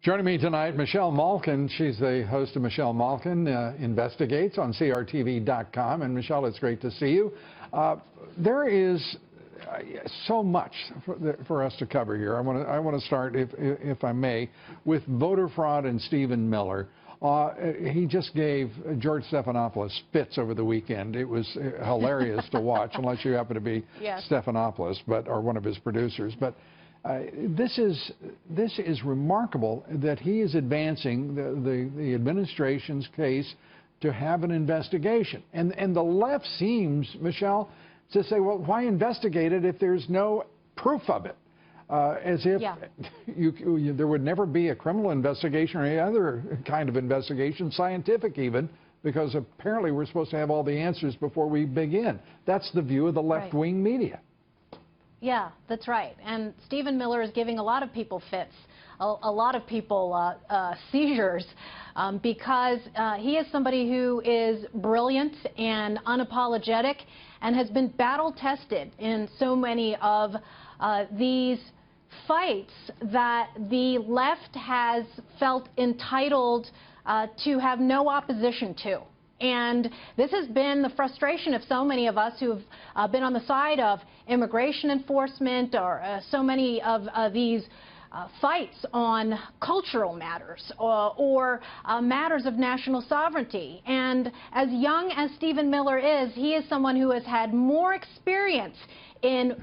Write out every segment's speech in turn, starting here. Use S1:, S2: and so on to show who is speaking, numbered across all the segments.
S1: Joining me tonight, Michelle Malkin. She's the host of Michelle Malkin Investigates on CRTV.com. And Michelle, it's great to see you. There is so much for us to cover here. I want to start, if I may, with voter fraud and Stephen Miller. He just gave George Stephanopoulos fits over the weekend. It was hilarious to watch, unless you happen to be Stephanopoulos, or one of his producers. But this is remarkable that he is advancing the administration's case to have an investigation. And the left seems, Michelle, to say, well, why investigate it if there's no proof of it? As if there would never be a criminal investigation or any other kind of investigation, scientific even, because apparently we're supposed to have all the answers before we begin. That's the view of the left-wing media.
S2: Yeah, that's right. And Stephen Miller is giving a lot of people fits, a lot of people seizures, because he is somebody who is brilliant and unapologetic and has been battle-tested in so many of these fights that the left has felt entitled to have no opposition to. And this has been the frustration of so many of us who've been on the side of immigration enforcement, or so many of these fights on cultural matters or matters of national sovereignty. And as young as Stephen Miller is, he is someone who has had more experience in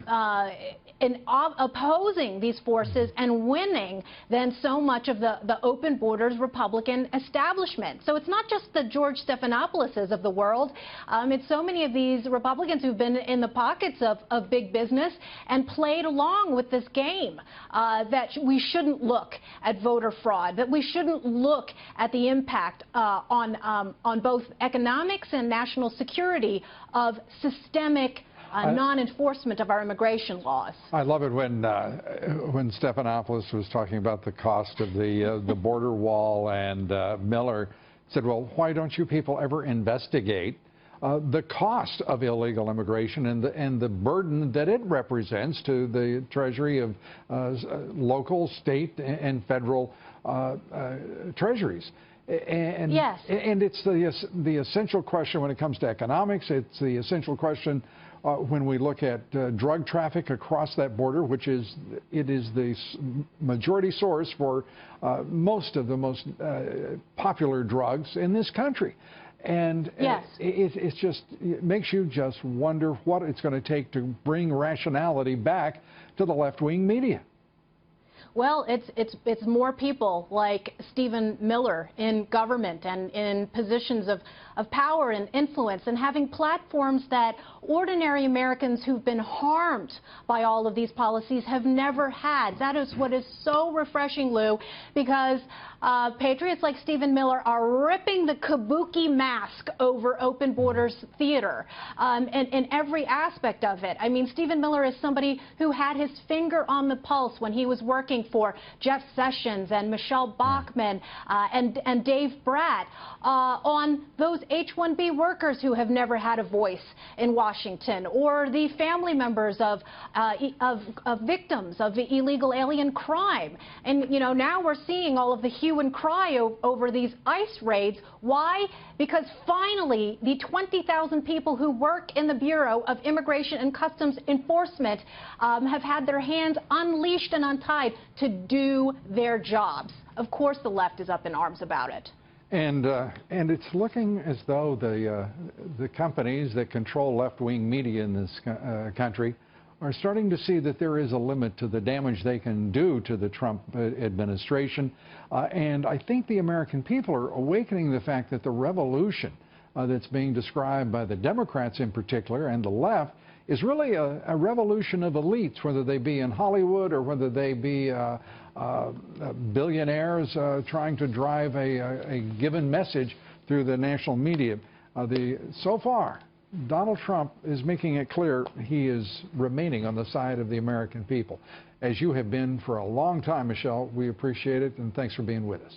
S2: opposing these forces and winning than so much of the open borders Republican establishment. So it's not just the George Stephanopoulos of the world. It's so many of these Republicans who've been in the pockets of big business and played along with this game, that we shouldn't look at voter fraud, that we shouldn't look at the impact on both economics and national security of systemic non-enforcement of our immigration laws.
S1: I love it when Stephanopoulos was talking about the cost of the border wall, and Miller said, well, why don't you people ever investigate the cost of illegal immigration and the burden that it represents to the treasury of local, state, and federal treasuries? And it's the essential question when it comes to economics. It's the essential question when we look at drug traffic across that border, which is the majority source for most of the most popular drugs in this country. And it makes you just wonder what it's going to take to bring rationality back to the left-wing media.
S2: Well, it's more people like Stephen Miller in government and in positions of power and influence, and having platforms that ordinary Americans who've been harmed by all of these policies have never had. That is what is so refreshing, Lou, because patriots like Stephen Miller are ripping the kabuki mask over open borders theater in every aspect of it. I mean, Stephen Miller is somebody who had his finger on the pulse when he was working for Jeff Sessions and Michelle Bachmann and Dave Brat on those H-1B workers who have never had a voice in Washington, or the family members of victims of illegal alien crime. And, you know, now we're seeing all of the hue and cry over these ICE raids. Why? Because finally the 20,000 people who work in the Bureau of Immigration and Customs Enforcement have had their hands unleashed and untied to do their jobs. Of course the left is up in arms about it.
S1: And it's looking as though the companies that control left-wing media in this country are starting to see that there is a limit to the damage they can do to the Trump administration. And I think the American people are awakening the fact that the revolution that's being described by the Democrats in particular and the left is really a revolution of elites, whether they be in Hollywood or whether they be billionaires trying to drive a given message through the national media. So far, Donald Trump is making it clear he is remaining on the side of the American people. As you have been for a long time, Michelle, we appreciate it, and thanks for being with us.